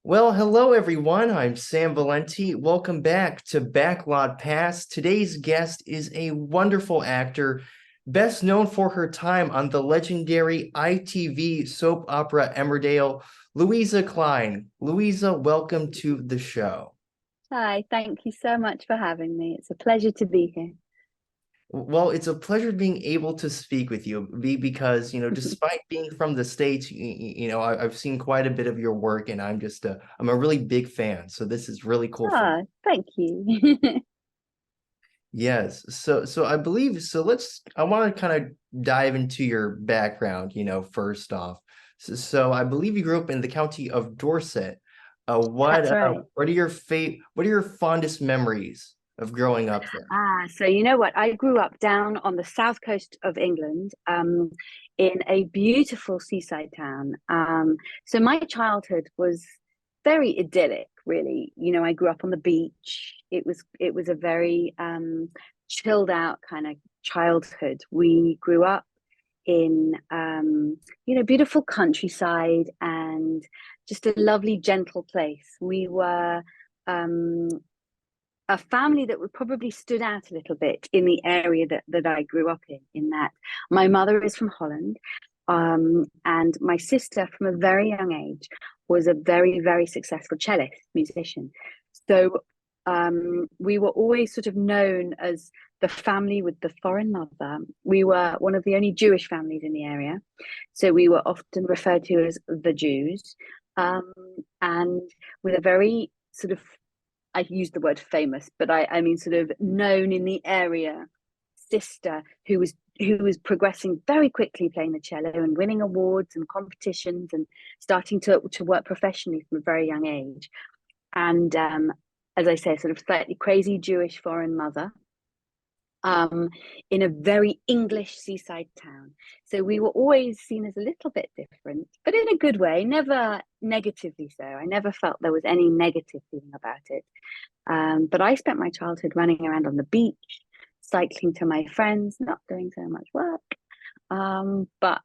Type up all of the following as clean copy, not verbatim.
Well, hello everyone. I'm Sam Valenti. Welcome back to Backlot Pass. Today's guest is a wonderful actor, best known for her time on the legendary ITV soap opera Emmerdale, Louisa Clein. Louisa, welcome to the show. Hi, thank you so much for having me. It's a pleasure to be here. Well, it's a pleasure being able to speak with you because, despite being from the States, I've seen quite a bit of your work and I'm a really big fan. So this is really cool for me. Thank you. Yes. So I believe so I want to kind of dive into your background, first off. So I believe you grew up in the county of Dorset. That's right. What are your fondest memories of growing up there? So you know what? I grew up down on the south coast of England, in a beautiful seaside town. So my childhood was very idyllic, really. You know, I grew up on the beach. It was a very chilled out kind of childhood. We grew up in beautiful countryside and just a lovely gentle place. We were um a family that would probably stood out a little bit in the area that I grew up in that my mother is from Holland, and my sister from a very young age was a very, very successful cellist musician. So we were always sort of known as the family with the foreign mother. We were one of the only Jewish families in the area. So we were often referred to as the Jews, um, and with a very sort of, I use the word famous, but I mean sort of known in the area sister who was progressing very quickly playing the cello and winning awards and competitions and starting to work professionally from a very young age. And as I say, sort of slightly crazy Jewish foreign mother, um, in a very English seaside town. So we were always seen as a little bit different, but in a good way, never negatively so. I never felt there was any negative feeling about it. But I spent my childhood running around on the beach, cycling to my friends, not doing so much work, but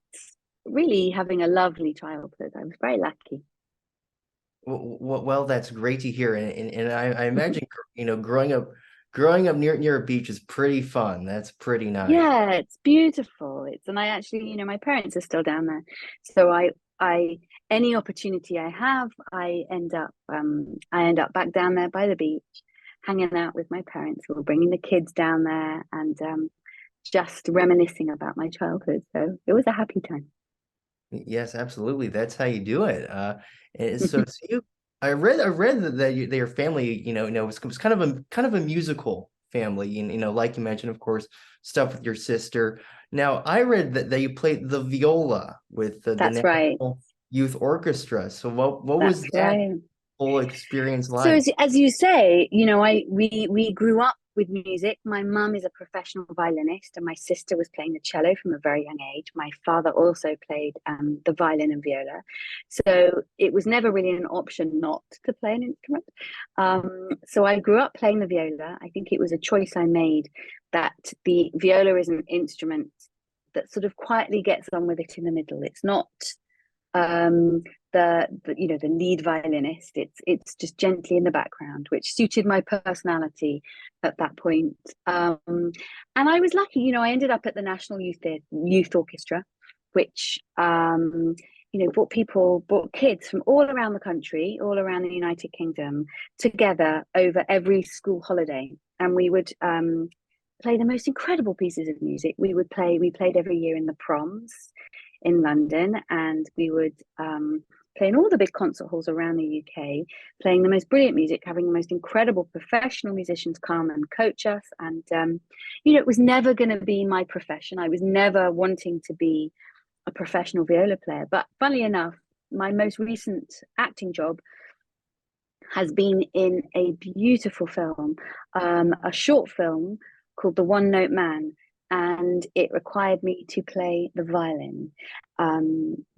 really having a lovely childhood. I was very lucky. Well, that's great to hear, and I imagine growing up near a beach is pretty fun. That's pretty nice. Yeah, it's beautiful. And I actually, my parents are still down there. So I any opportunity I have, I end up back down there by the beach, hanging out with my parents who are bringing the kids down there and just reminiscing about my childhood. So it was a happy time. Yes, absolutely. That's how you do it. And so I read that your family, was kind of a musical family, and like you mentioned, of course, stuff with your sister. Now, I read that you played the viola with the That's right. National Youth Orchestra. So what was That's that right. whole experience So like? as you say, we grew up with music. My mum is a professional violinist, and my sister was playing the cello from a very young age. My father also played the violin and viola, so it was never really an option not to play an instrument. So I grew up playing the viola. I think it was a choice I made that the viola is an instrument that sort of quietly gets on with it in the middle. It's not um the lead violinist. It's just gently in the background, which suited my personality at that point. And I was lucky, I ended up at the National Youth Orchestra, which brought kids from all around the country, all around the United Kingdom, together over every school holiday. And we would play the most incredible pieces of music. We played every year in the proms in London, and we would play in all the big concert halls around the UK, playing the most brilliant music, having the most incredible professional musicians come and coach us. And it was never going to be my profession. I was never wanting to be a professional viola player. But funnily enough, my most recent acting job has been in a beautiful film, a short film called The One Note Man, and it required me to play the violin.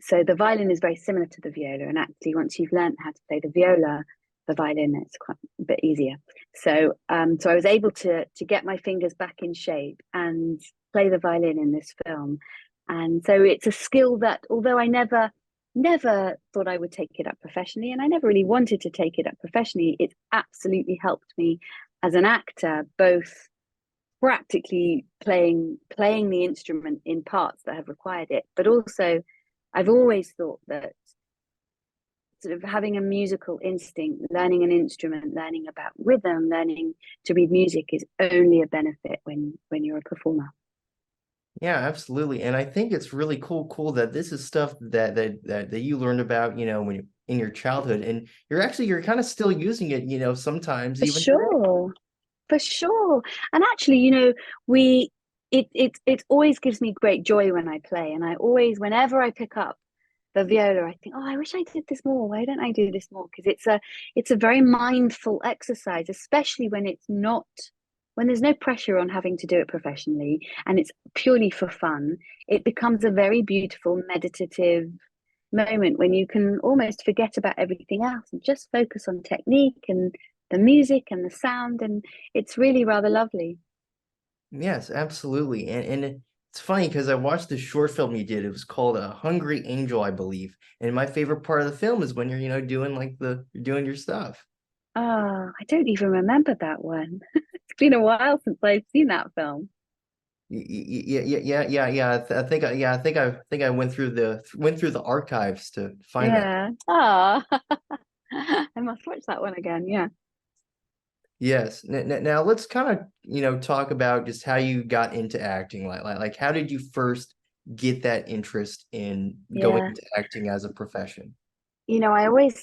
So the violin is very similar to the viola, and actually, once you've learned how to play the viola, the violin it's quite a bit easier. So I was able to get my fingers back in shape and play the violin in this film, and so it's a skill that, although I never never thought I would take it up professionally, and I never really wanted to take it up professionally. It's absolutely helped me as an actor, both practically playing the instrument in parts that have required it, but also I've always thought that sort of having a musical instinct, learning an instrument, learning about rhythm, learning to read music is only a benefit when you're a performer. Yeah, absolutely. And I think it's really cool that this is stuff that you learned about, when you in your childhood, and you're kind of still using it, sometimes For even today. sure. For sure. And actually, we it always gives me great joy when I play. And I always, whenever I pick up the viola, I think, oh, I wish I did this more. Why don't I do this more? Because it's a very mindful exercise, especially when there's no pressure on having to do it professionally and it's purely for fun. It becomes a very beautiful meditative moment when you can almost forget about everything else and just focus on technique and the music and the sound, and it's really rather lovely. Yes, absolutely. And it's funny because I watched the short film you did. It was called A Hungry Angel, I believe. And my favorite part of the film is when you're, doing you're doing your stuff. Oh, I don't even remember that one. It's been a while since I've seen that film. Yeah. I think I went through the archives to find that. Yeah. Oh, I must watch that one again. Yeah. Yes. Now let's kind of, talk about just how you got into acting. Like how did you first get that interest in going Yeah. into acting as a profession? I always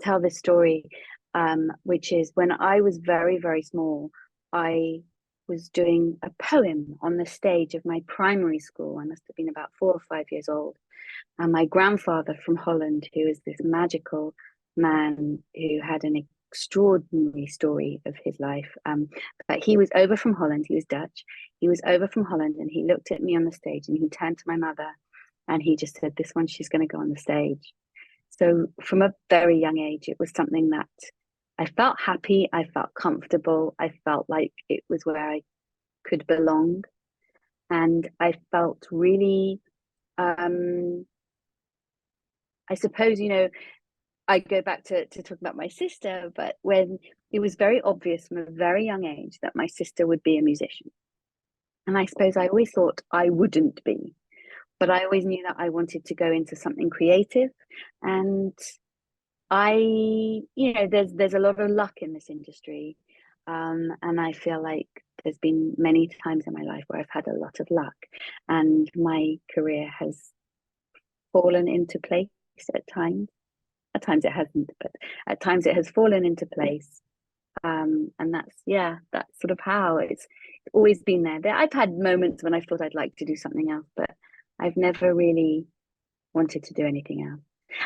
tell this story, which is when I was very, very small, I was doing a poem on the stage of my primary school. I must have been about 4 or 5 years old. And my grandfather from Holland, who is this magical man who had an extraordinary story of his life, but he was over from Holland. He was Dutch. He was over from Holland, and he looked at me on the stage, and he turned to my mother, and he just said, "This one, she's going to go on the stage." So from a very young age, it was something that I felt happy, I felt comfortable, I felt like it was where I could belong, and I felt really, um, I suppose, I go back to talk about my sister, but when it was very obvious from a very young age that my sister would be a musician. And I suppose I always thought I wouldn't be, but I always knew that I wanted to go into something creative. And there's a lot of luck in this industry. And I feel like there's been many times in my life where I've had a lot of luck and my career has fallen into place at times. At times it hasn't, but at times it has fallen into place. And that's sort of how it's always been there. I've had moments when I thought I'd like to do something else, but I've never really wanted to do anything else.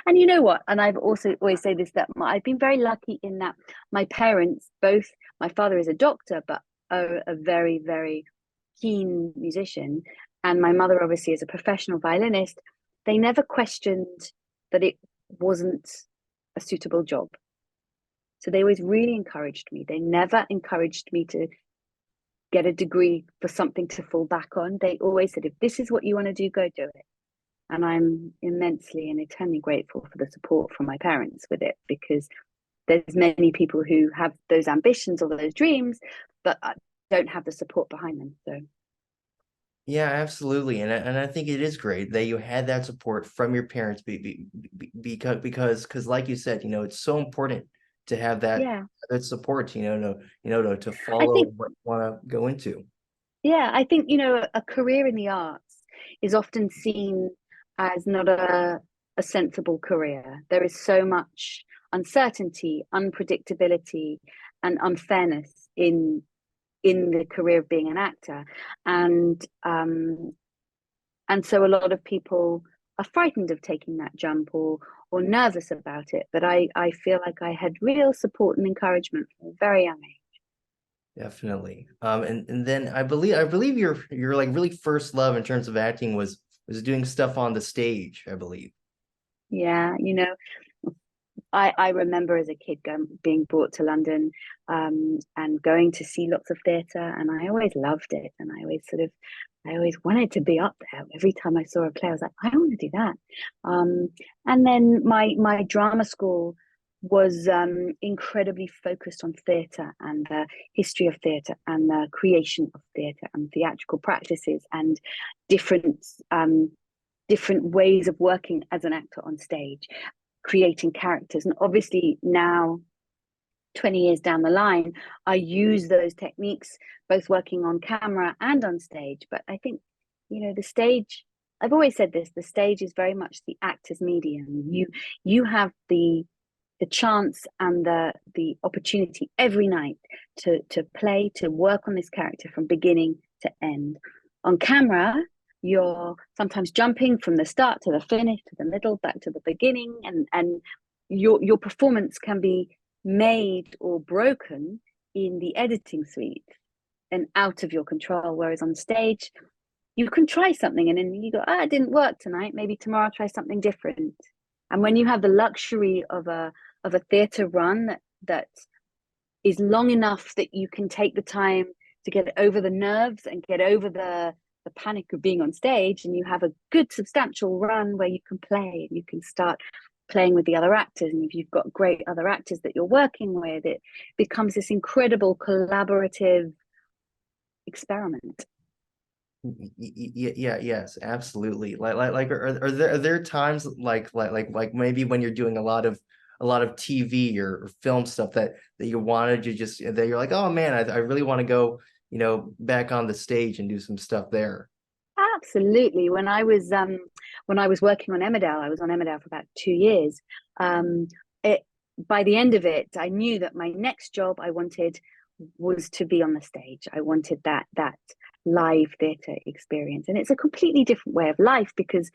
And you know what? And I've also always say this, that I've been very lucky in that my parents, both my father is a doctor, but a very, very keen musician, and my mother obviously is a professional violinist. They never questioned that it wasn't a suitable job. So they always really encouraged me. They never encouraged me to get a degree for something to fall back on. They always said, if this is what you want to do, go do it. And I'm immensely and eternally grateful for the support from my parents with it, because there's many people who have those ambitions or those dreams, but don't have the support behind them. So Yeah, absolutely. And I think it is great that you had that support from your parents because like you said, it's so important to have yeah, that support, to I follow think what you want to go into. I think a career in the arts is often seen as not a sensible career. There is so much uncertainty, unpredictability, and unfairness in the career of being an actor, and so a lot of people are frightened of taking that jump or nervous about it. But I feel like I had real support and encouragement from a very young age. Definitely. And then I believe your like really first love in terms of acting was doing stuff on the stage, I believe. Yeah, I remember as a kid being brought to London, and going to see lots of theatre, and I always loved it, and I always wanted to be up there. Every time I saw a play, I was like, I want to do that. And then my drama school was incredibly focused on theatre and the history of theatre and the creation of theatre and theatrical practices and different different ways of working as an actor on stage, creating characters. And obviously now, 20 years down the line, I use those techniques both working on camera and on stage. But I think, the stage, I've always said this, the stage is very much the actor's medium. You have the chance and the opportunity every night to play, to work on this character from beginning to end. On camera, you're sometimes jumping from the start to the finish, to the middle, back to the beginning, and your performance can be made or broken in the editing suite and out of your control. Whereas on stage, you can try something and then you go, it didn't work tonight. Maybe tomorrow I'll try something different. And when you have the luxury of a theatre run that is long enough that you can take the time to get over the nerves and get over the panic of being on stage, and you have a good substantial run where you can play and you can start playing with the other actors, and if you've got great other actors that you're working with, it becomes this incredible collaborative experiment. Yes, absolutely. Are there times like maybe when you're doing a lot of TV or film stuff that you wanted to just that you're like, oh man, I really want to go, back on the stage and do some stuff there. Absolutely. When I was working on Emmerdale, I was on Emmerdale for about 2 years. It By the end of it, I knew that my next job I wanted was to be on the stage. I wanted that live theatre experience, and it's a completely different way of life because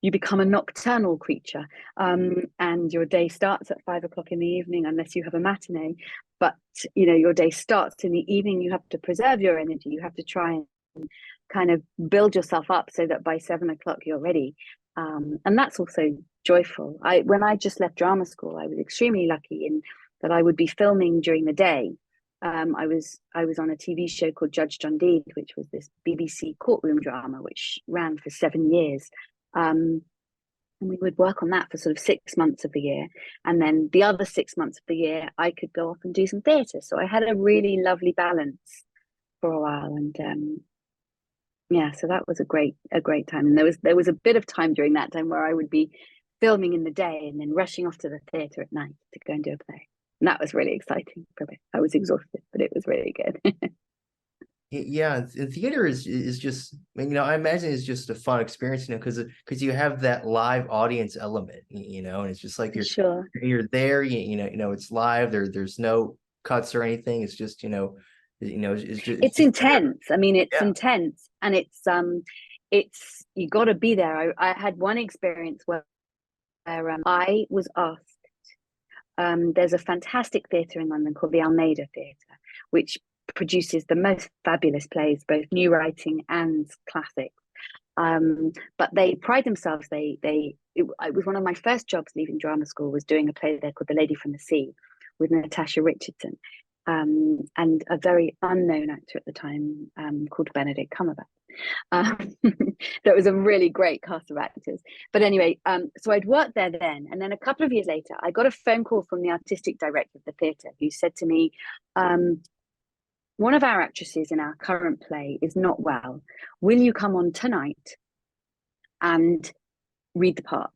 you become a nocturnal creature, and your day starts at 5 o'clock in the evening unless you have a matinee. But your day starts in the evening. You have to preserve your energy. You have to try and kind of build yourself up so that by 7 o'clock you're ready, and that's also joyful. When I just left drama school, I was extremely lucky in that I would be filming during the day. I was on a TV show called Judge John Deed, which was this BBC courtroom drama which ran for 7 years. And we would work on that for sort of 6 months of the year, and then the other 6 months of the year I could go off and do some theatre. So I had a really lovely balance for a while, and yeah, so that was a great time. And there was a bit of time during that time where I would be filming in the day and then rushing off to the theatre at night to go and do a play. And that was really exciting for me. I was exhausted, but it was really good. Yeah, theater is just, I imagine it's just a fun experience, because you have that live audience element, and it's just like Sure. you're there, it's live. There's no cuts or anything. It's just, It's intense. I mean, it's yeah. intense, and it's you got to be there. I had one experience where I was asked. There's a fantastic theatre in London called the Almeida Theatre, which produces the most fabulous plays, both new writing and classics. But they pride themselves. It was one of my first jobs leaving drama school, was doing a play there called The Lady from the Sea with Natasha Richardson, and a very unknown actor at the time, called Benedict Cumberbatch. That was a really great cast of actors. But anyway, so I'd worked there then, and then a couple of years later, I got a phone call from the artistic director of the theatre, who said to me, one of our actresses in our current play is not well. Will you come on tonight and read the part?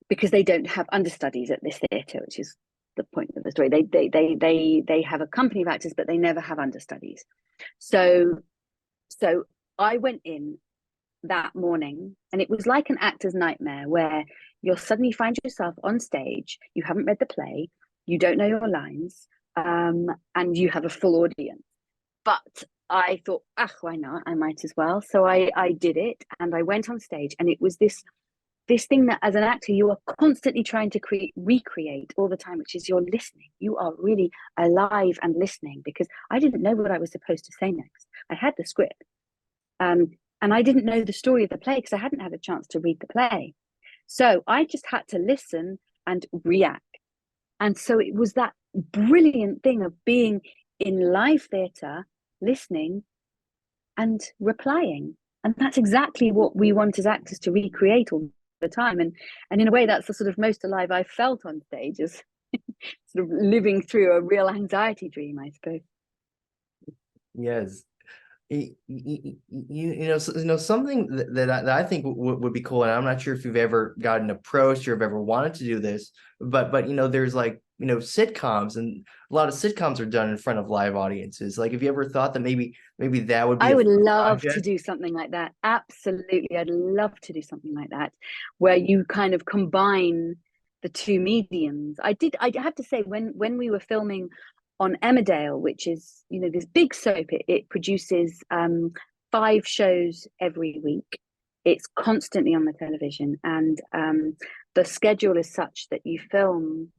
Because they don't have understudies at this theatre, which is the point of the story. They have a company of actors, but they never have understudies. So I went in that morning, and it was like an actor's nightmare, where you'll suddenly find yourself on stage. You haven't read the play, you don't know your lines, and you have a full audience. But I thought, why not? I might as well. So I did it, and I went on stage, and it was this thing that as an actor you are constantly trying to recreate all the time, which is you're listening. You are really alive and listening, because I didn't know what I was supposed to say next. I had the script, and I didn't know the story of the play because I hadn't had a chance to read the play. So I just had to listen and react. And so it was that brilliant thing of being in live theatre, listening and replying. And that's exactly what we want as actors to recreate all the time. And in a way, that's the sort of most alive I've felt on stage, is sort of living through a real anxiety dream, I suppose. Yes. Something that I think would be cool, and I'm not sure if you've ever gotten approached or have ever wanted to do this, but there's like sitcoms, and a lot of sitcoms are done in front of live audiences. Like, have you ever thought that maybe that would be I a would fun love to project? do something like that. Absolutely. I'd love to do something like that, where you kind of combine the two mediums. I have to say, when we were filming on Emmerdale, which is, this big soap, it produces 5 shows every week. It's constantly on the television, and the schedule is such that you're filming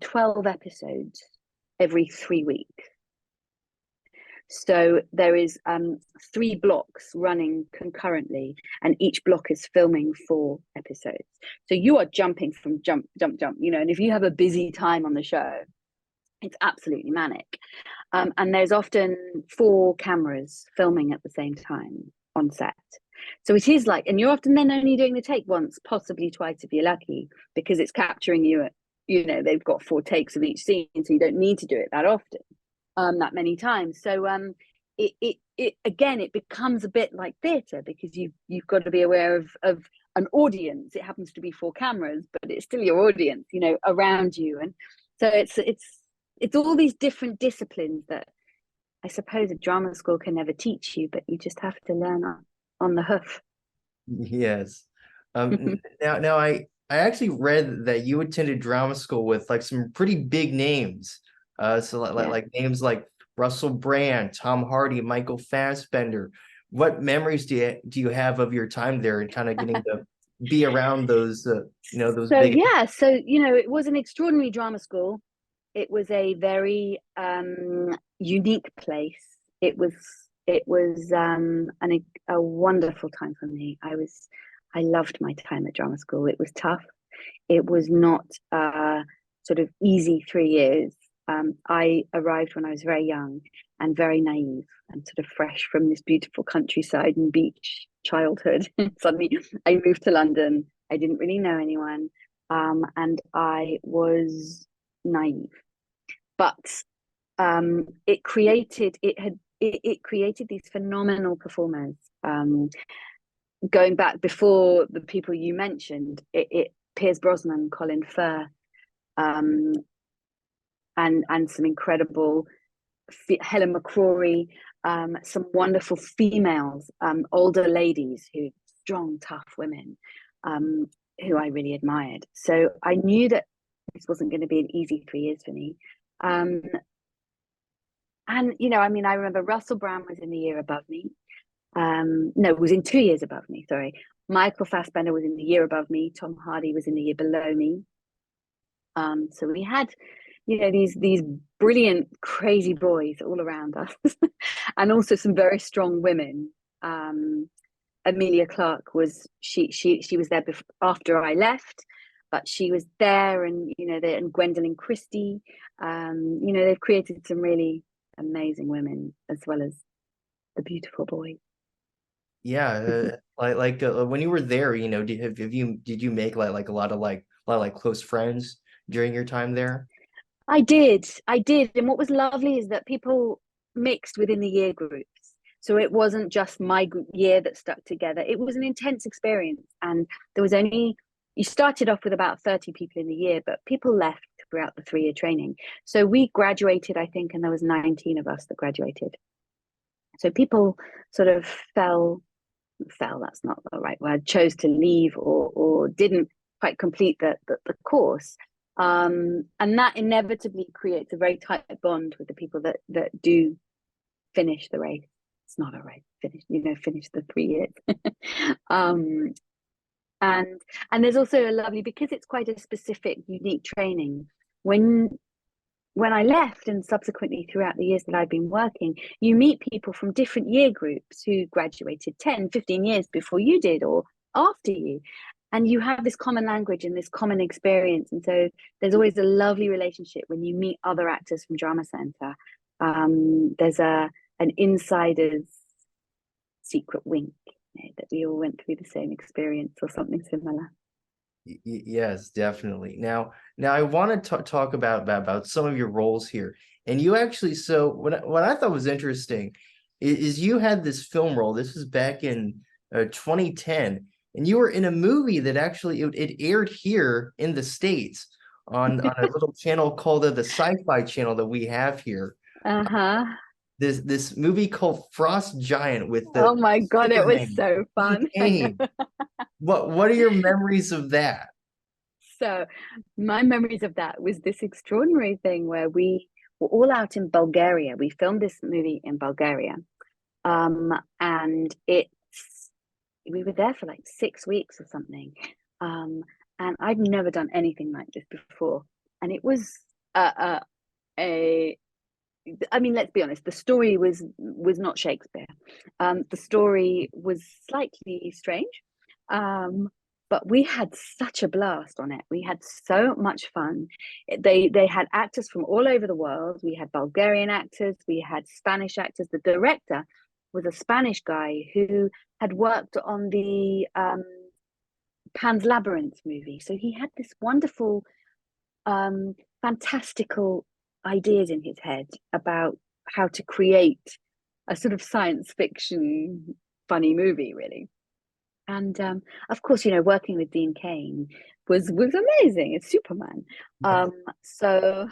12 episodes every 3 weeks. So there is 3 blocks running concurrently, and each block is filming 4 episodes. So you are jumping from jump, and if you have a busy time on the show, it's absolutely manic. And there's often 4 cameras filming at the same time on set. So it is like, and you're often then only doing the take once, possibly twice if you're lucky, because it's capturing you at, they've got 4 takes of each scene, so you don't need to do it that often. That many times. So it again, it becomes a bit like theatre, because you've got to be aware of an audience. It happens to be 4 cameras, but it's still your audience, around you. And so it's all these different disciplines that I suppose a drama school can never teach you, but you just have to learn on the hoof. Yes. Now I actually read that you attended drama school with like some pretty big names. So Yeah. like names like Russell Brand, Tom Hardy, Michael Fassbender. What memories do you have of your time there, and kind of getting to be around those those So big. yeah, so it was an extraordinary drama school. It was a very unique place. It was a wonderful time for me. I loved my time at drama school. It was tough. It was not sort of easy 3 years. I arrived when I was very young and very naive and sort of fresh from this beautiful countryside and beach childhood. Suddenly I moved to London. I didn't really know anyone. And I was naive. But it created these phenomenal performers. Going back before the people you mentioned, Piers Brosnan, Colin Firth, and some incredible Helen McCrory, some wonderful females, older ladies, strong, tough women, who I really admired. So I knew that this wasn't going to be an easy 3 years for me. And I remember Russell Brand was in the year above me. No, was in 2 years above me, sorry. Michael Fassbender was in the year above me. Tom Hardy was in the year below me. So we had, these brilliant, crazy boys all around us, and also some very strong women. Emilia Clarke she was there after I left, but she was there, and and Gwendolyn Christie. They've created some really amazing women as well as the beautiful boys. Yeah, when you were there, did you make like a lot of close friends during your time there? I did. And what was lovely is that people mixed within the year groups. So it wasn't just my year that stuck together. It was an intense experience. And you started off with about 30 people in the year, but people left throughout the 3-year training. So we graduated, I think, and there was 19 of us that graduated. So people sort of fell, that's not the right word, chose to leave or didn't quite complete the course. And that inevitably creates a very tight bond with the people that do finish the race. It's not a race, finish the 3 years. And there's also a lovely, because it's quite a specific, unique training. When I left, and subsequently throughout the years that I've been working, you meet people from different year groups who graduated 10, 15 years before you did or after you. and you have this common language and this common experience, and so there's always a lovely relationship when you meet other actors from drama center. There's a an insider's secret wink, that we all went through the same experience or something similar. Yes, definitely. Now I want to talk about some of your roles here. And you actually, so what I thought was interesting is you had this film role. This was back in 2010, and you were in a movie that actually it aired here in the States on a little channel called the Sci-Fi channel that we have here. Uh-huh. This movie called Frost Giant with Oh the my God, it was Superman, so Dean fun. I Cain. know. What are your memories of that? So my memories of that was this extraordinary thing where we were all out in Bulgaria. We filmed this movie in Bulgaria. And we were there for like 6 weeks or something. Um, and I'd never done anything like this before. And it was a I mean, let's be honest, the story was not Shakespeare. The story was slightly strange. Um, but we had such a blast on it. We had so much fun. They had actors from all over the world. We had Bulgarian actors, we had Spanish actors. The director was a Spanish guy who had worked on the Pan's Labyrinth movie. So he had this wonderful, fantastical ideas in his head about how to create a sort of science fiction funny movie, really. And of course, working with Dean Cain was amazing. It's Superman. So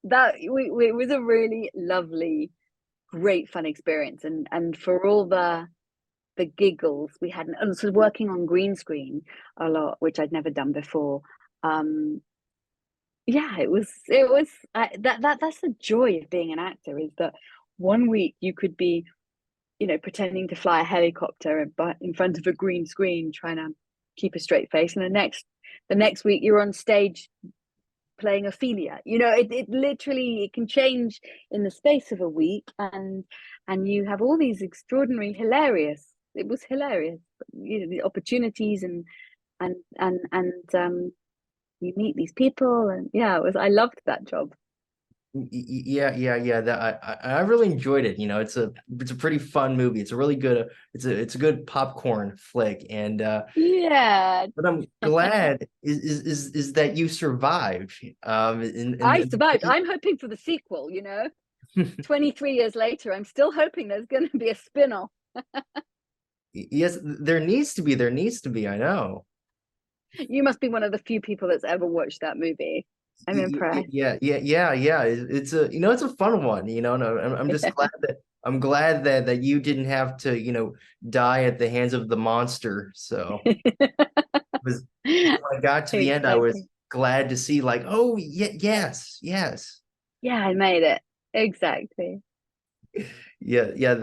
that it was a really lovely, great fun experience. And for all the giggles we had, and sort of working on green screen a lot, which I'd never done before. Yeah, it was that's the joy of being an actor, is that one week you could be, pretending to fly a helicopter but in front of a green screen trying to keep a straight face, and the next week you're on stage playing Ophelia. It literally, it can change in the space of a week, and you have all these extraordinary, hilarious, it was hilarious, the opportunities, and you meet these people, and yeah, I loved that job. Yeah. That I really enjoyed it. It's a pretty fun movie. It's a really good it's a good popcorn flick. And Yeah, what I'm glad is that you survived. I survived. I'm hoping for the sequel, 23 years later, I'm still hoping there's going to be a spin-off. Yes, there needs to be. I know. You must be one of the few people that's ever watched that movie. I'm impressed. Yeah. It's a fun one. And I'm just glad that I'm glad that you didn't have to die at the hands of the monster. So was when I got to the end, I was Exactly. glad to see, like, oh yeah, yes. Yeah, I made it. Exactly. Yeah,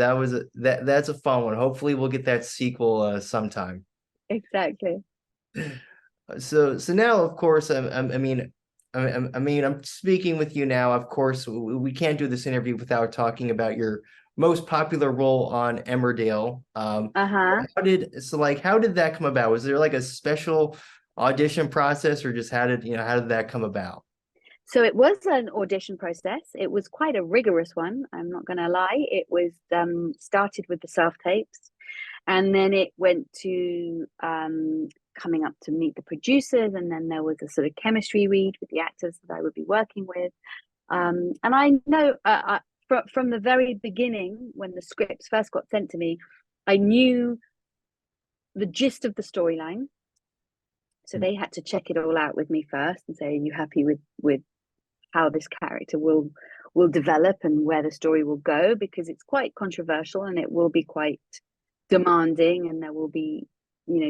that's a fun one. Hopefully we'll get that sequel sometime. Exactly. So now, of course, I'm speaking with you now. Of course, we can't do this interview without talking about your most popular role on Emmerdale. Uh-huh. How did that come about? Was there like a special audition process, or just how did that come about? So it was an audition process. It was quite a rigorous one, I'm not going to lie. It was started with the self-tapes, and then it went to coming up to meet the producers, and then there was a sort of chemistry read with the actors that I would be working with. And I know from the very beginning, when the scripts first got sent to me, I knew the gist of the storyline. So they had to check it all out with me first and say, "Are you happy with how this character will develop and where the story will go?" Because it's quite controversial and it will be quite demanding, and there will be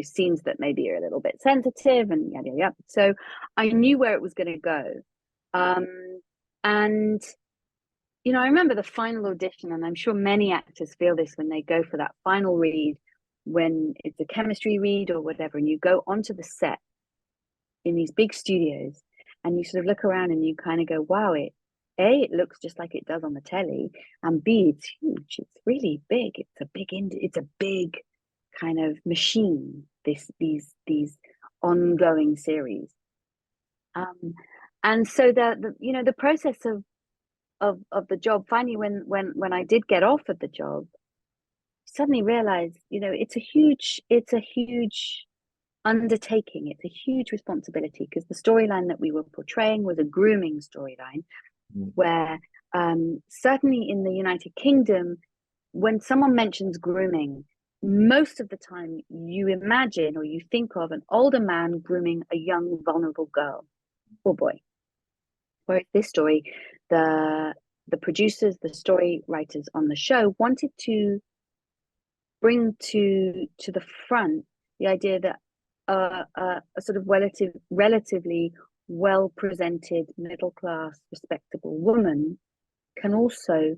scenes that maybe are a little bit sensitive and yada yada. So I knew where it was going to go. um and I remember the final audition, and I'm sure many actors feel this when they go for that final read, when it's a chemistry read or whatever, and you go onto the set in these big studios, and you sort of look around and you kind of go, wow, it looks just like it does on the telly, and B, it's huge, it's really big, it's a big kind of machine. these ongoing series. And so the process of the job, finally, when I did get offered the job, suddenly realized, it's a huge undertaking. It's a huge responsibility, because the storyline that we were portraying was a grooming storyline, where certainly in the United Kingdom, when someone mentions grooming, most of the time you imagine or you think of an older man grooming a young, vulnerable girl or boy. Whereas this story, the producers, the story writers on the show wanted to bring to the front the idea that a sort of relatively well presented, middle class, respectable woman can also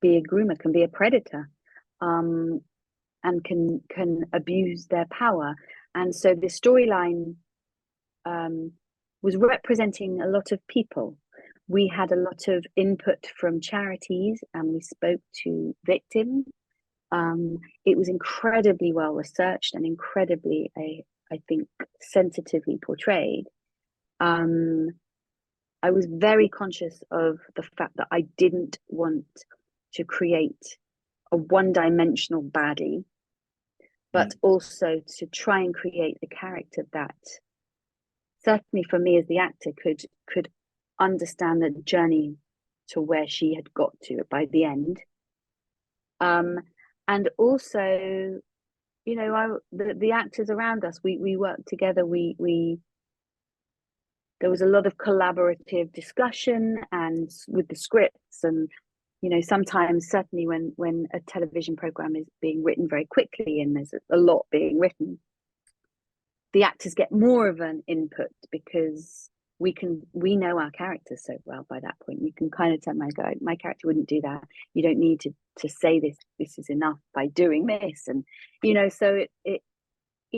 be a groomer, can be a predator, and can abuse their power. And so the storyline was representing a lot of people. We had a lot of input from charities, and we spoke to victims. It was incredibly well researched and incredibly, I think, sensitively portrayed. I was very conscious of the fact that I didn't want to create a one-dimensional baddie, but also to try and create a character that, certainly for me as the actor, could understand the journey to where she had got to by the end. And also, the actors around us, we worked together. There was a lot of collaborative discussion and with the scripts, and sometimes, certainly when a television program is being written very quickly and there's a lot being written, the actors get more of an input, because we know our characters so well by that point. You can kind of tell my character wouldn't do that. You don't need to say this is enough by doing this. And so it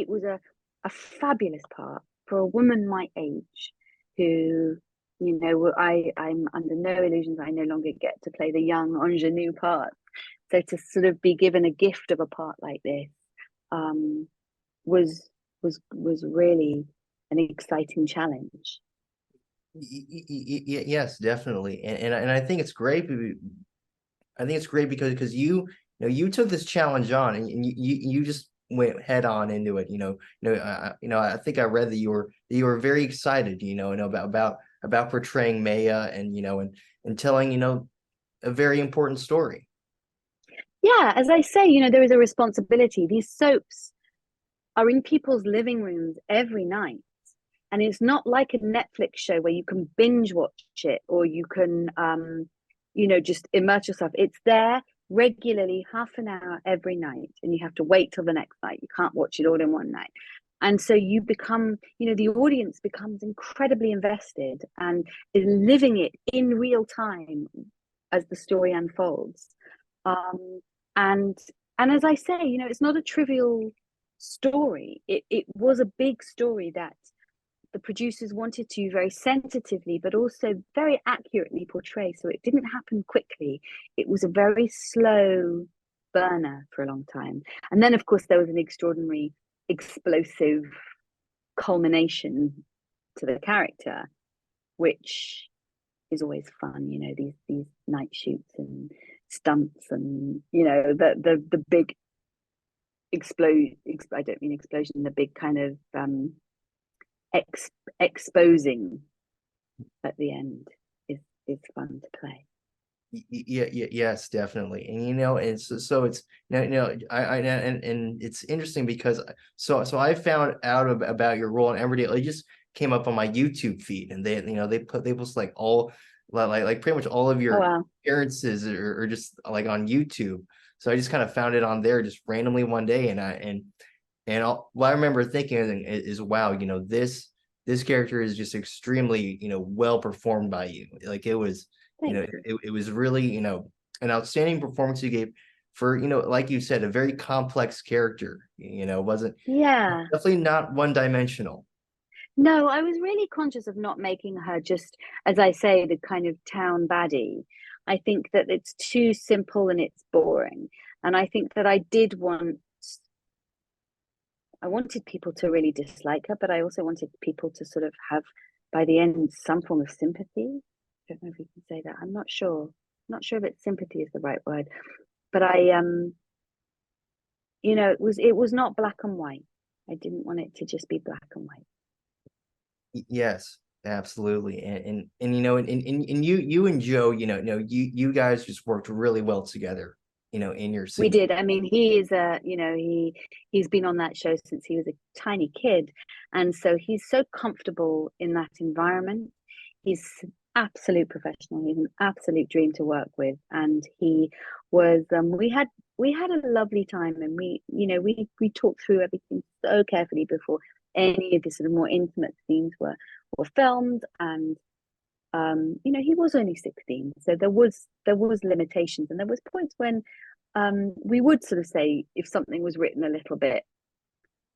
was a fabulous part for a woman my age, who I'm under no illusions I no longer get to play the young ingenue part. So to sort of be given a gift of a part like this was really an exciting challenge. Yes, definitely, and I think it's great. I think it's great because you took this challenge on, and you just went head on into it. I think I read that you were very excited. About portraying Maya, and telling a very important story. Yeah, as I say, there is a responsibility. These soaps are in people's living rooms every night. And it's not like a Netflix show where you can binge watch it, or you can, just immerse yourself. It's there regularly, half an hour every night, and you have to wait till the next night. You can't watch it all in one night. And so you become, the audience becomes incredibly invested and is living it in real time as the story unfolds. And as I say, it's not a trivial story. It was a big story that the producers wanted to very sensitively, but also very accurately portray. So it didn't happen quickly. It was a very slow burner for a long time. And then, of course, there was an extraordinary, explosive culmination to the character, which is always fun. These night shoots and stunts, and the big explode. I don't mean explosion. The big kind of exposing at the end is fun to play. Yes, definitely. And and so it's and it's interesting because so I found out about your role in Emmerdale. It just came up on my YouTube feed, and they post like pretty much all of your appearances are just like on YouTube. So I just kind of found it on there just randomly one day, and what I remember thinking is wow, this character is just extremely well performed by you. Like it was. It was really, an outstanding performance you gave for, like you said, a very complex character. Wasn't definitely not one dimensional. No, I was really conscious of not making her just, as I say, the kind of town baddie. I think that it's too simple and it's boring. And I think that I did want I wanted people to really dislike her, but I also wanted people to sort of have, by the end, some form of sympathy. I don't know if you can say that. I'm not sure. Not sure if it's sympathy is the right word. But it was not black and white. I didn't want it to just be black and white. Yes, absolutely. And you and Joe, you guys just worked really well together, in your We scene. did. I mean, he is he's been on that show since he was a tiny kid, and so he's so comfortable in that environment. He's absolute professional. He's an absolute dream to work with, and he was. We had a lovely time, and we talked through everything so carefully before any of the sort of more intimate scenes were filmed, and he was only 16, so there was limitations, and there was points when we would sort of say if something was written a little bit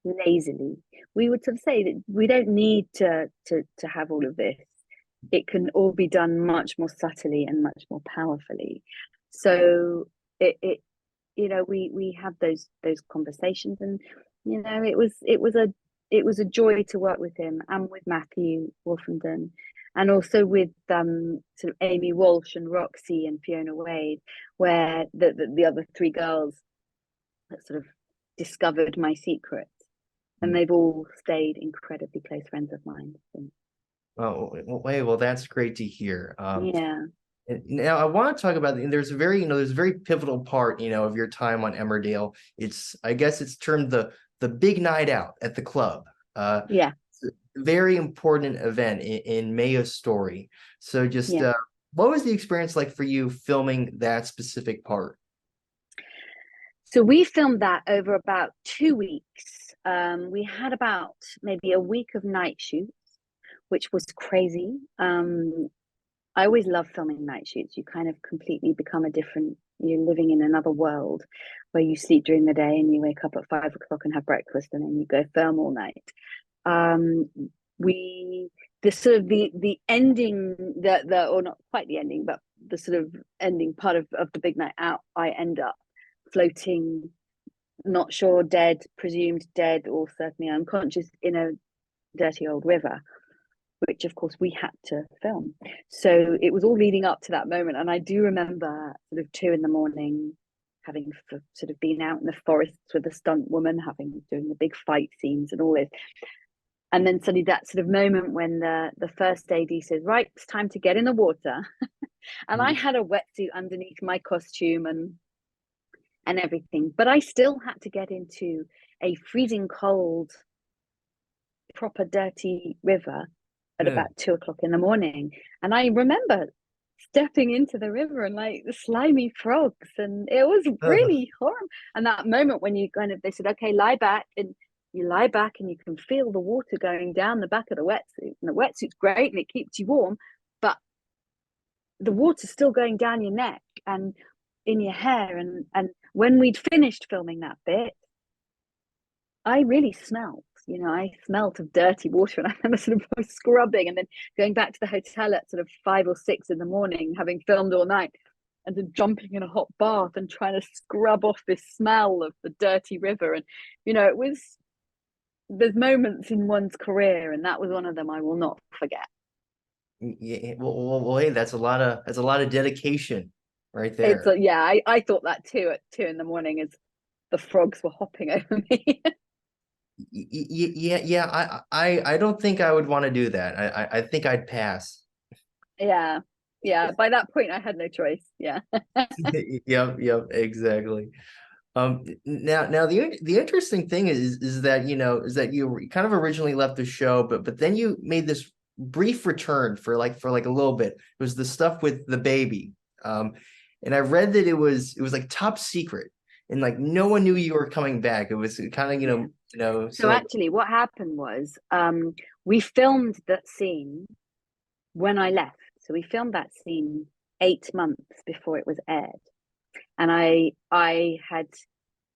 lazily, we would sort of say that we don't need to have all of this. It can all be done much more subtly and much more powerfully. So we had those conversations, and it was a joy to work with him and with Matthew Wolfenden, and also with sort of Amy Walsh and Roxy and Fiona Wade, where the other three girls that sort of discovered my secret, and they've all stayed incredibly close friends of mine since. Well, that's great to hear. Yeah, Now I want to talk about, there's a very pivotal part, of your time on Emmerdale. I guess it's termed the big night out at the club. yeah, It's a very important event in Maya's story. So just yeah. what was the experience like for you filming that specific part? So we filmed that over about 2 weeks. We had about maybe a week of night shoots, which was crazy. I always love filming night shoots. You kind of completely become you're living in another world where you sleep during the day and you wake up at 5 o'clock and have breakfast and then you go film all night. We the sort of the ending, or not quite the ending, but the sort of ending part of the big night out, I end up floating, not sure, dead, presumed dead, or certainly unconscious in a dirty old river, which of course we had to film. So it was all leading up to that moment. And I do remember sort of 2 a.m, having sort of been out in the forests with a stunt woman, doing the big fight scenes and all this. And then suddenly that sort of moment when the first AD says, right, it's time to get in the water. And I had a wetsuit underneath my costume and everything, but I still had to get into a freezing cold, proper dirty river at Yeah. about 2 o'clock in the morning. And I remember stepping into the river and like the slimy frogs, and it was really horrible. And that moment when they said, okay, lie back, and you lie back and you can feel the water going down the back of the wetsuit, and the wetsuit's great and it keeps you warm, but the water's still going down your neck and in your hair. And when we'd finished filming that bit, I really smelled. I smelt of dirty water, and I remember sort of scrubbing and then going back to the hotel at sort of 5 or 6 in the morning, having filmed all night, and then jumping in a hot bath and trying to scrub off this smell of the dirty river. And there's moments in one's career, and that was one of them I will not forget. Yeah, well, hey, that's a lot of dedication right It's there. yeah, I thought that too at 2 in the morning as the frogs were hopping over me. Yeah. I don't think I would want to do that. I think I'd pass. Yeah, yeah. By that point, I had no choice. Yeah. Yep, exactly. Now the interesting thing is that you kind of originally left the show, but then you made this brief return for like a little bit. It was the stuff with the baby, and I read that it was like top secret, and like no one knew you were coming back. It was kind of Yeah. So so. actually, what happened was we filmed that scene when I left. So we filmed that scene 8 months before it was aired, and I had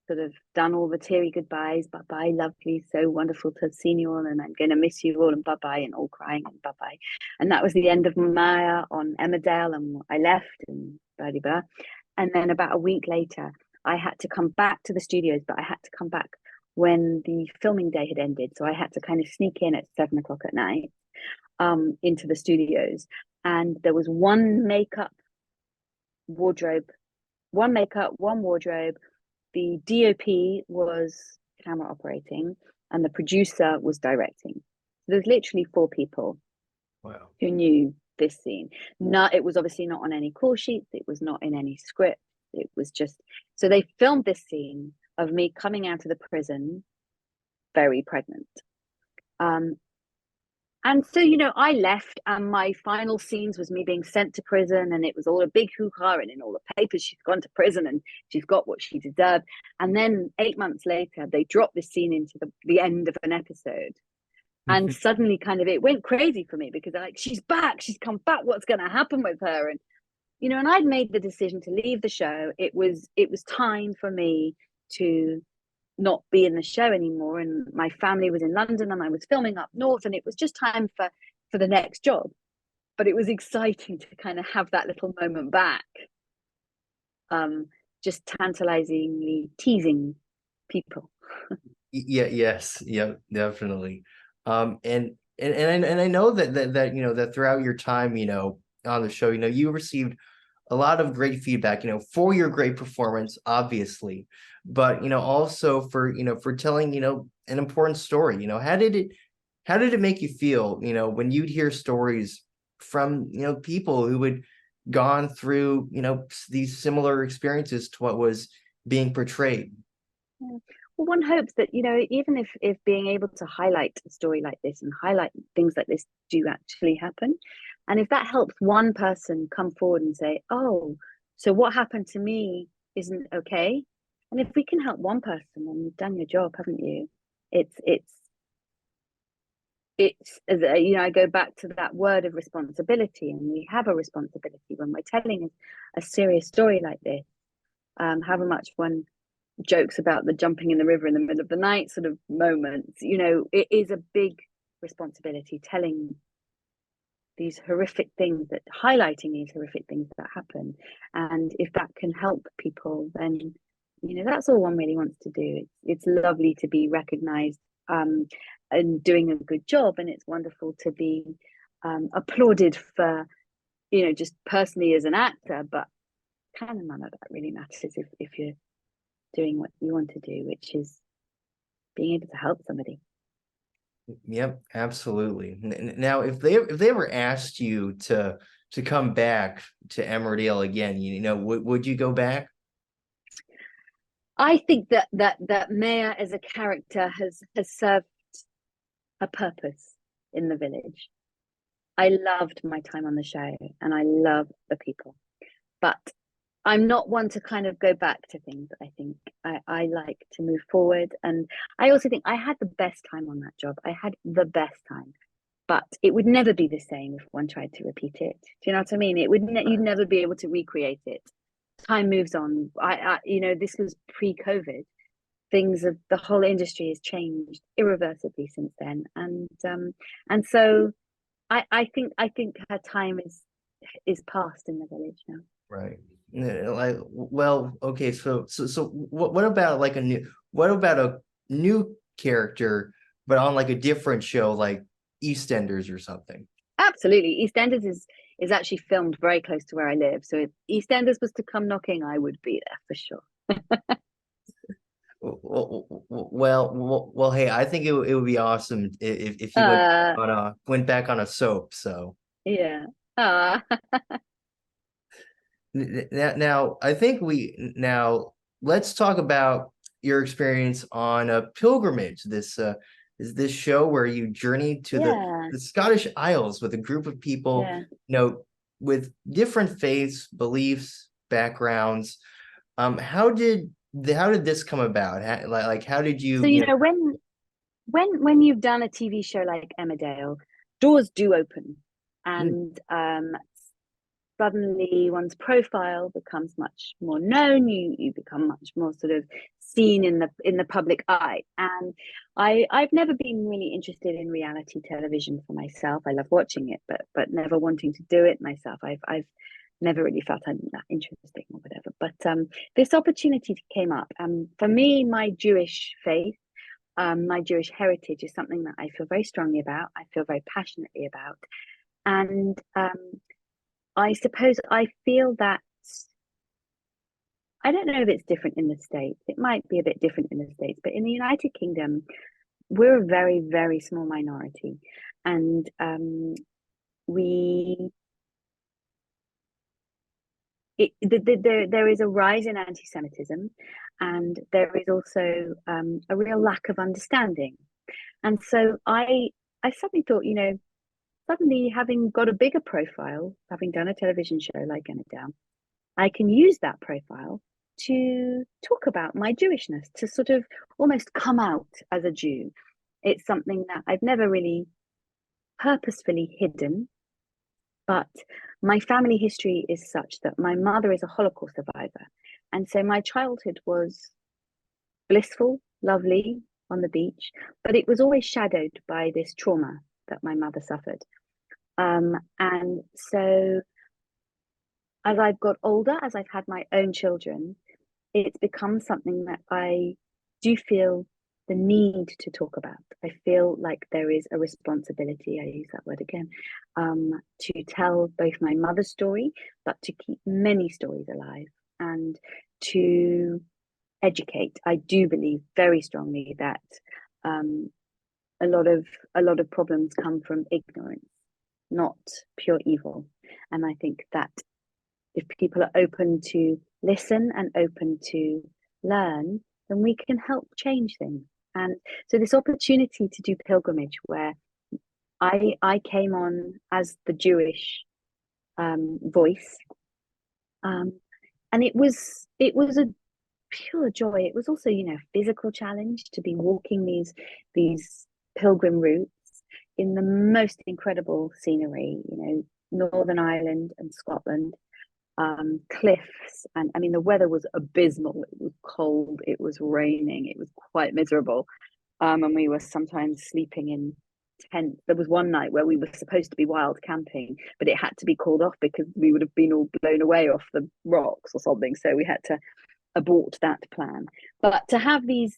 sort of done all the teary goodbyes. Bye bye, lovely, so wonderful to have seen you all, and I'm going to miss you all, and bye bye, and all crying, and bye bye. And that was the end of Maya on Emmerdale, and I left, and blah, blah, blah. And then about a week later, I had to come back to the studios, but I had to come back when the filming day had ended. So I had to kind of sneak in at 7 o'clock at night into the studios. And there was one makeup, wardrobe, one makeup, one wardrobe. The DOP was camera operating, and the producer was directing. So there's literally 4 people Wow. who knew this scene. No, it was obviously not on any call sheets. It was not in any script. It was just, so they filmed this scene of me coming out of the prison very pregnant. And so, I left, and my final scenes was me being sent to prison, and it was all a big hoo-ha, and in all the papers, she's gone to prison and she's got what she deserved. And then 8 months later, they dropped this scene into the end of an episode. And suddenly kind of it went crazy for me, because like, she's back, she's come back, what's going to happen with her? And, and I'd made the decision to leave the show. It was time for me to not be in the show anymore, and my family was in London and I was filming up north, and it was just time for the next job. But it was exciting to kind of have that little moment back, just tantalizingly teasing people. Yes, definitely. And I know that throughout your time, on the show, you received a lot of great feedback, for your great performance, obviously, but also for telling, an important story. How did it make you feel, when you'd hear stories from, people who had gone through, these similar experiences to what was being portrayed? Yeah. Well, one hopes that, even if being able to highlight a story like this and highlight things like this do actually happen, and if that helps one person come forward and say, oh, so what happened to me isn't okay. And if we can help one person, then you've done your job, haven't you? It's I go back to that word of responsibility, and we have a responsibility when we're telling a serious story like this. However much one jokes about the jumping in the river in the middle of the night sort of moments, it is a big responsibility telling these horrific things, that highlighting these horrific things that happen. And if that can help people, then that's all one really wants to do. It's lovely to be recognized and doing a good job, and it's wonderful to be applauded for just personally as an actor, but kind of none of that really matters if you're doing what you want to do, which is being able to help somebody. Yep, absolutely. Now, if they ever asked you to come back to Emmerdale again, would you go back? I think that Maya as a character has served a purpose in the village. I loved my time on the show, and I love the people, but I'm not one to kind of go back to things. I think I like to move forward. And I also think I had the best time on that job. I had the best time, but it would never be the same if one tried to repeat it. Do you know what I mean? You'd never be able to recreate it. Time moves on. This was pre-COVID. The whole industry has changed irreversibly since then. And so I think her time is past in the village now. Right. Like, well, okay, so what about like a new character, but on like a different show, like EastEnders or something? Absolutely. EastEnders is actually filmed very close to where I live. So if EastEnders was to come knocking, I would be there for sure. Well, hey, I think it would be awesome if you went back on a soap. So Yeah. now I think now let's talk about your experience on a pilgrimage. This is this show where you journeyed to the Scottish Isles with a group of people, with different faiths, beliefs, backgrounds. How did this come about? How did you? So when you've done a TV show like Emmerdale, doors do open, and suddenly one's profile becomes much more known. You become much more sort of seen in the public eye. And I've never been really interested in reality television for myself. I love watching it, but never wanting to do it myself. I've never really felt I'm that interesting or whatever. But this opportunity came up. For me, my Jewish faith my Jewish heritage is something that I feel very strongly about. I feel very passionately about, and I suppose I feel that I don't know if it's different in the States. It might be a bit different in the States, but in the United Kingdom, we're a very, very small minority, and we there is a rise in anti-Semitism, and there is also a real lack of understanding. And so I suddenly thought, suddenly having got a bigger profile, having done a television show like Emmerdale, I can use that profile to talk about my Jewishness, to sort of almost come out as a Jew. It's something that I've never really purposefully hidden, but my family history is such that my mother is a Holocaust survivor. And so my childhood was blissful, lovely on the beach, but it was always shadowed by this trauma that my mother suffered. And so as I've got older, as I've had my own children, it's become something that I do feel the need to talk about. I feel like there is a responsibility, I use that word again, to tell both my mother's story, but to keep many stories alive and to educate. I do believe very strongly that a lot of problems come from ignorance, not pure evil. And I think that if people are open to listen and open to learn, then we can help change things. And so this opportunity to do pilgrimage, where I came on as the Jewish voice, and it was a pure joy. It was also, physical challenge to be walking these pilgrim routes in the most incredible scenery, Northern Ireland and Scotland, cliffs, and I mean the weather was abysmal. It was cold, it was raining, it was quite miserable, and we were sometimes sleeping in tents. There was one night where we were supposed to be wild camping, but it had to be called off because we would have been all blown away off the rocks or something, so we had to abort that plan. But to have these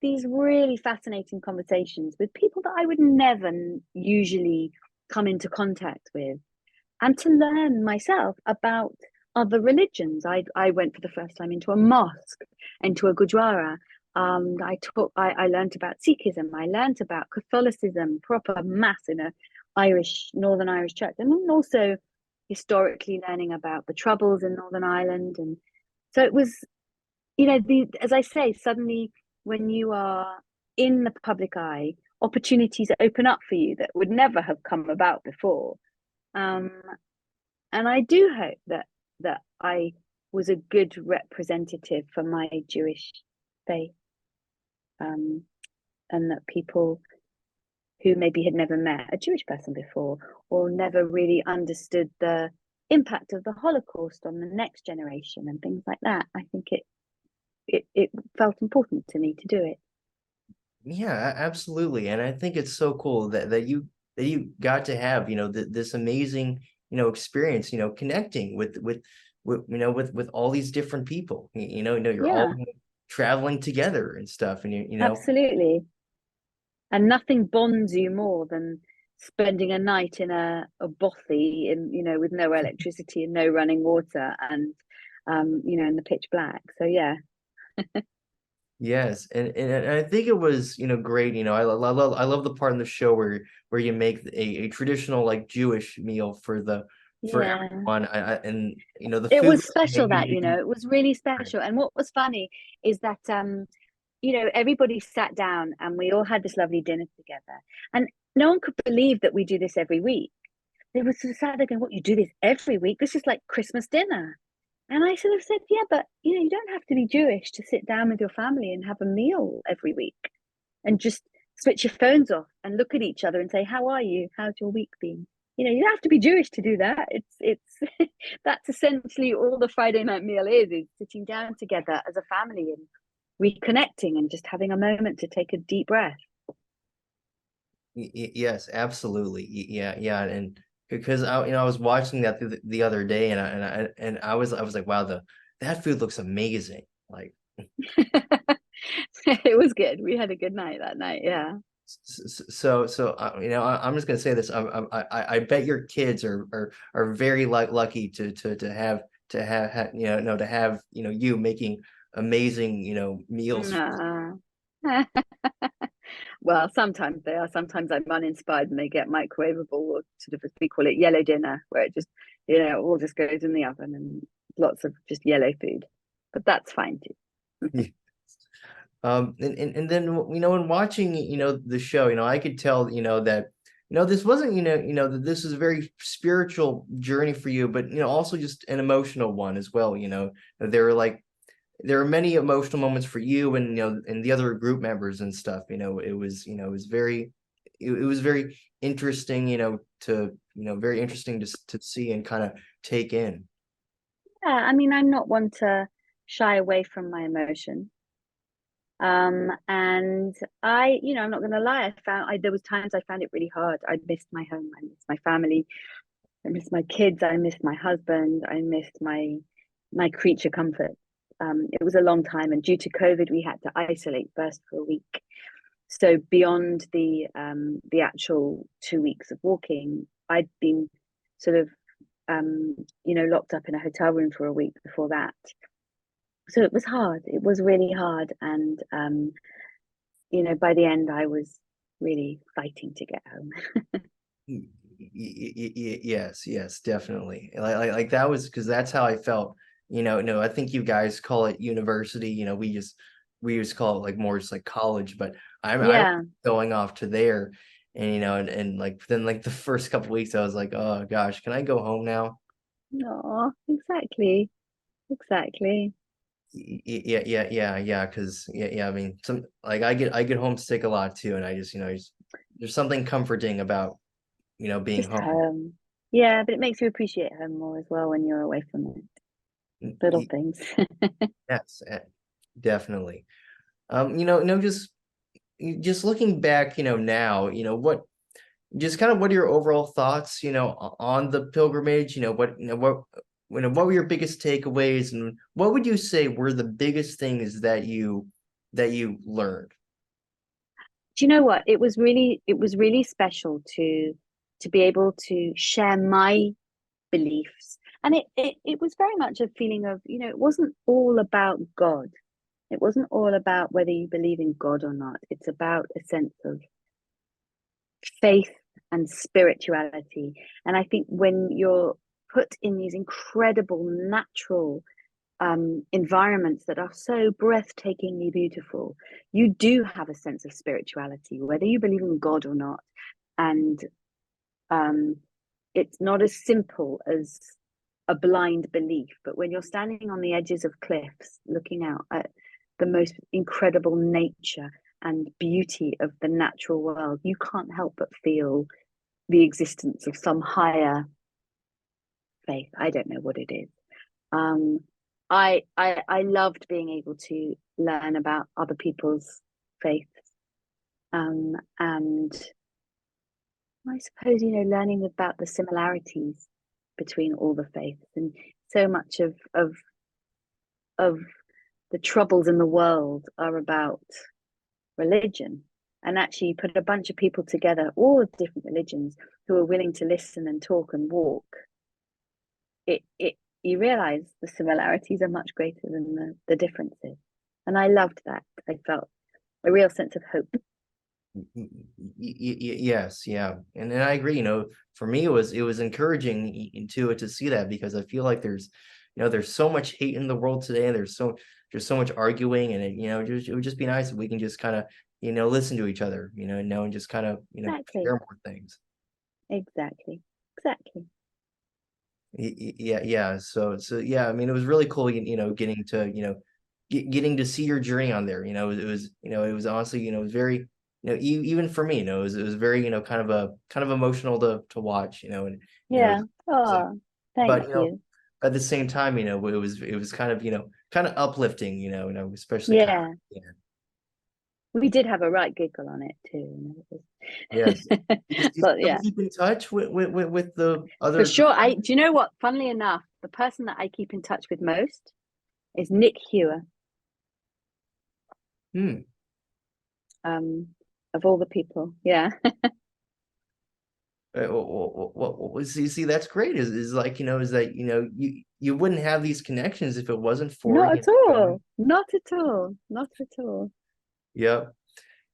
really fascinating conversations with people that I would never usually come into contact with, and to learn myself about other religions. I went for the first time into a mosque, into a gurdwara. I learned about Sikhism. I learned about Catholicism, proper mass in a Northern Irish church, and then also historically learning about the troubles in Northern Ireland. And so it was, as I say, suddenly when you are in the public eye, opportunities open up for you that would never have come about before. And I do hope that I was a good representative for my Jewish faith, and that people who maybe had never met a Jewish person before, or never really understood the impact of the Holocaust on the next generation and things like that. I think it felt important to me to do it. Yeah, absolutely. And I think it's so cool that you got to have, this amazing, experience, connecting with all these different people. You're all Yeah, traveling together and stuff. And absolutely. And nothing bonds you more than spending a night in a bothy in, with no electricity and no running water, and in the pitch black. So yeah. yes. And I think it was, great. I love the part in the show where you make a traditional like Jewish meal for Yeah. everyone. And the It food was special that, it was really special. And what was funny is that everybody sat down and we all had this lovely dinner together. And no one could believe that we do this every week. They were sort of sat there going, "What, you do this every week? This is like Christmas dinner." And I sort of said, "Yeah, but you don't have to be Jewish to sit down with your family and have a meal every week and just switch your phones off and look at each other and say, 'How are you? How's your week been?'" You don't have to be Jewish to do that. It's that's essentially all the Friday night meal is sitting down together as a family and reconnecting and just having a moment to take a deep breath. Yes, absolutely. Yeah, yeah, and because I was watching that the other day, and I was like, wow, that food looks amazing. Like, It was good. We had a good night that night. Yeah. I'm just gonna say this. I bet your kids are very lucky to have you know no to have you making amazing meals. Nah. Well, sometimes they are. Sometimes I'm uninspired and they get microwavable, or sort of, as we call it, yellow dinner, where it just, all just goes in the oven and lots of just yellow food. But that's fine too. And then in watching the show, I could tell that this wasn't that this is a very spiritual journey for you, but also just an emotional one as well. There are there are many emotional moments for you and and the other group members and stuff. It was very interesting, very interesting to see and kind of take in. Yeah, I mean, I'm not one to shy away from my emotion. And I'm not gonna lie, there was times I found it really hard. I missed my home, I missed my family, I missed my kids, I missed my husband, I missed my creature comfort. It was a long time, and due to COVID, we had to isolate first for a week. So beyond the actual 2 weeks of walking, I'd been sort of locked up in a hotel room for a week before that. So it was hard. It was really hard, and by the end, I was really fighting to get home. Yes, definitely. Like that was because that's how I felt. No, I think you guys call it university. We just call it like more just like college. But I'm Yeah, going off to there, and and like then like the first couple weeks, I was like, oh gosh, can I go home now? no, exactly, exactly. Yeah. Because yeah. I mean, I get homesick a lot too, and I just there's something comforting about being Just home. home. Yeah, but it makes you appreciate home more as well when you're away from it. Little things. Yes, definitely. Just looking back, now, what are your overall thoughts, on the pilgrimage? What were your biggest takeaways, and what would you say were the biggest things that you learned? Do you know what? It was really special to be able to share my beliefs. And it was very much a feeling of, it wasn't all about God. It wasn't all about whether you believe in God or not. It's about a sense of faith and spirituality. And I think when you're put in these incredible natural environments that are so breathtakingly beautiful, you do have a sense of spirituality, whether you believe in God or not. And um, it's not as simple as a blind belief, but when you're standing on the edges of cliffs, looking out at the most incredible nature and beauty of the natural world, you can't help but feel the existence of some higher faith. I don't know what it is. Um, I loved being able to learn about other people's faiths, and I suppose learning about the similarities between all the faiths, and so much of the troubles in the world are about religion. And actually, you put a bunch of people together, all of different religions, who are willing to listen and talk and walk. It you realize the similarities are much greater than the differences. And I loved that. I felt a real sense of hope. Yes, yeah, and I agree. For me, it was encouraging to see that, because I feel like there's so much hate in the world today, and there's so much arguing, and it would just be nice if we can just kind of listen to each other, and just kind of share Exactly. more things. Exactly. Exactly. Yeah. So yeah, I mean, it was really cool, getting to getting to see your journey on there. It was honestly, it was very, even for me, it was very, kind of emotional to watch, and Yeah. so, Oh, thank but you. at the same time, it was kind of uplifting, especially kind of Yeah. We did have a right giggle on it too. yes. Do you But still yeah, keep in touch with the for other group sure. I members? do you know what? Funnily enough, the person that I keep in touch with most is Nick Hewer. Hmm. of all the people. Yeah. See, that's great. Is like, is that, you wouldn't have these connections if it wasn't for, Not at all. Not at all. Not at all. Yep.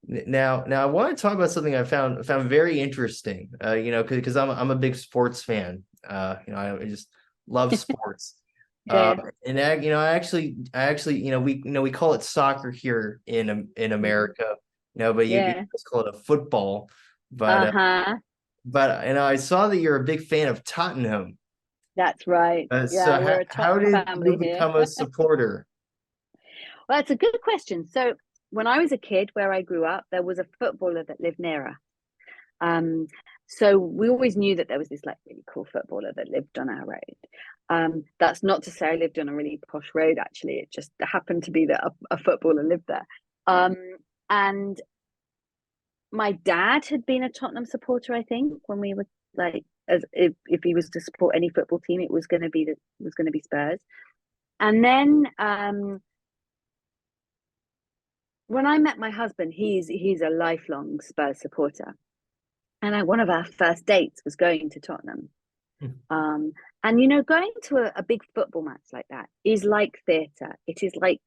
Now I want to talk about something I found very interesting. Because I'm a big sports fan. I just love sports. Yeah. And I actually, we call it soccer here in America. But you Yeah. just call it a football. But Uh-huh. I saw that you're a big fan of Tottenham. That's right. So Yeah, we're a how Tottenham did you family here. become a supporter? Well, that's a good question. So when I was a kid, where I grew up, there was a footballer that lived near us. Um, so we always knew that there was this like really cool footballer that lived on our road. That's not to say I lived on a really posh road, actually. It just happened to be that a footballer lived there. Um, and my dad had been a Tottenham supporter, I think, when we were like, as if he was to support any football team, it was going to be Spurs. And then when I met my husband, he's a lifelong Spurs supporter, and one of our first dates was going to Tottenham. Um, and going to a big football match like that is like theatre. It is like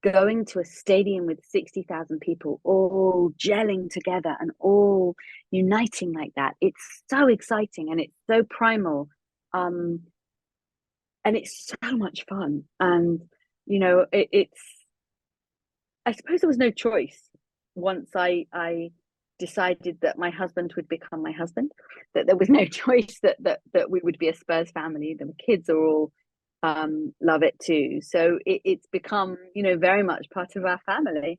going to a stadium with 60,000 people all gelling together and all uniting like that. It's so exciting and it's so primal. And it's so much fun. And, it's, I suppose there was no choice once I decided that my husband would become my husband, that there was no choice that we would be a Spurs family. The kids are all love it too. So it's become, very much part of our family.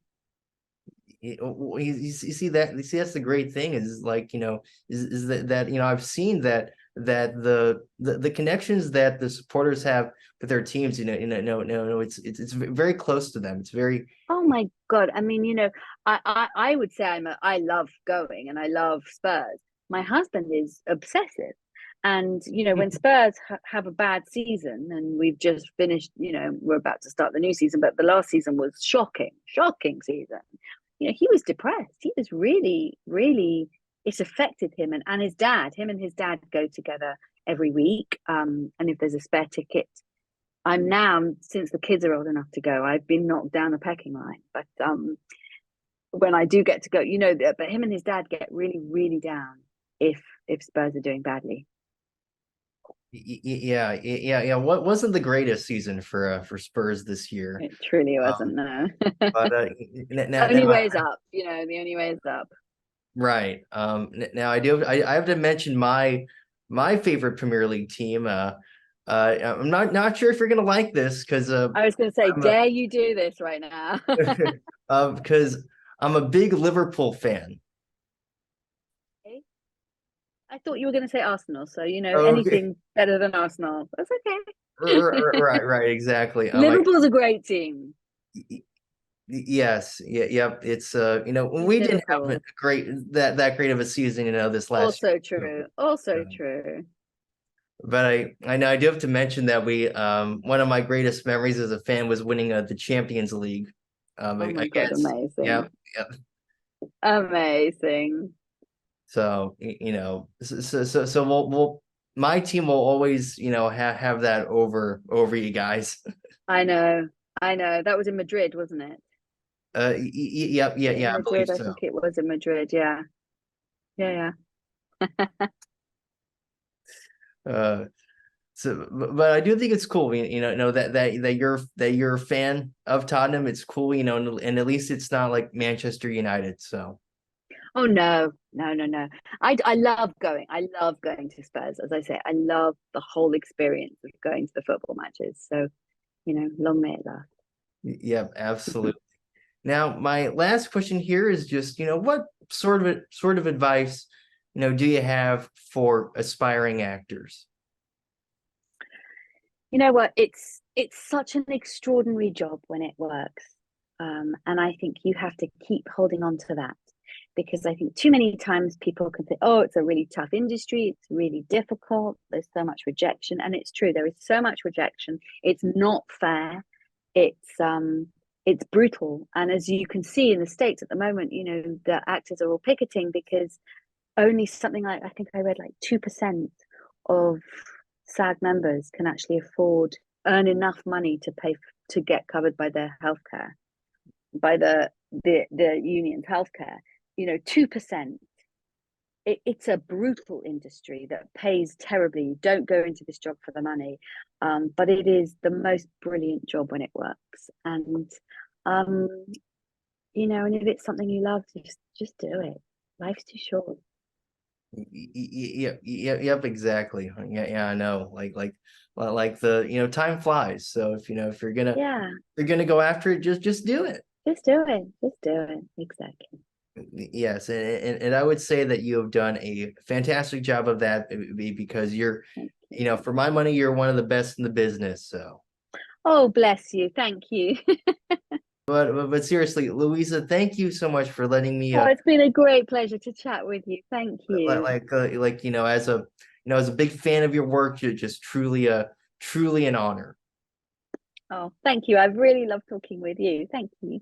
You see that's the great thing is like, is that I've seen that the connections that the supporters have with their teams, no, it's very close to them. It's very. Oh my God. I mean, I would say I love going and I love Spurs. My husband is obsessive. And, when Spurs have a bad season, and we've just finished, we're about to start the new season, but the last season was shocking season. He was depressed. He was really, really, it affected him and him and his dad go together every week. And if there's a spare ticket, I'm now, since the kids are old enough to go, I've been knocked down the pecking line. But when I do get to go, but him and his dad get really, really down if Spurs are doing badly. Yeah. What wasn't the greatest season for Spurs this year? It truly Um, wasn't, no. but Only now way is up, the only way is up. right. Now I have to mention my favorite Premier League team. I'm not sure if you're gonna like this because I was going to say, I'm a dare you do this right now? because I'm a big Liverpool fan. I thought you were going to say Arsenal, so Okay. anything better than Arsenal. That's okay. Right, exactly. Liverpool's a great team. Yes, yep. It's It's we didn't have a Liverpool. that great of a season, this last Also year. true. Also Uh, true. But I know I do have to mention that we one of my greatest memories as a fan was winning the Champions League Oh my God, against. amazing. Yep, yep. Amazing. So so we'll my team will always have that over you guys. I know. I know. That was in Madrid, wasn't it? Yep, Was it in yeah, I believe Madrid? I so. think it was in Madrid. Yeah. Yeah, yeah. Uh, but I do think it's cool, that you're a fan of Tottenham. It's cool, and at least it's not like Manchester United. So Oh no, no, no, no. I love going. I love going to Spurs. As I say, I love the whole experience of going to the football matches. So, long may it last. yep, absolutely. Now, my last question here is just, what sort of advice, do you have for aspiring actors? You know what? It's such an extraordinary job when it works. And I think you have to keep holding on to that because I think too many times people can say, oh, it's a really tough industry. It's really difficult. There's so much rejection. And it's true. There is so much rejection. It's not fair. It's it's brutal. And as you can see in the States at the moment, the actors are all picketing because only something like, I think I read, like 2% of SAG members can actually earn enough money to pay to get covered by their healthcare, by the union's healthcare. 2%. It's a brutal industry that pays terribly. You don't go into this job for the money, but it is the most brilliant job when it works. And and if it's something you love, just do it. Life's too short. Yep, exactly. Yeah, I know. Like time flies. So if Yeah, you're gonna go after it, just do it. just do it. Just do it. Exactly. Yes, and I would say that you have done a fantastic job of that because Thank you. for my money, you're one of the best in the business. So, Oh, bless you. Thank you. but seriously, Louisa, thank you so much for letting me Oh, it's been a great pleasure to chat with you. Thank you. as a big fan of your work, you're just truly an honor. Oh, thank you. I've really loved talking with you. Thank you.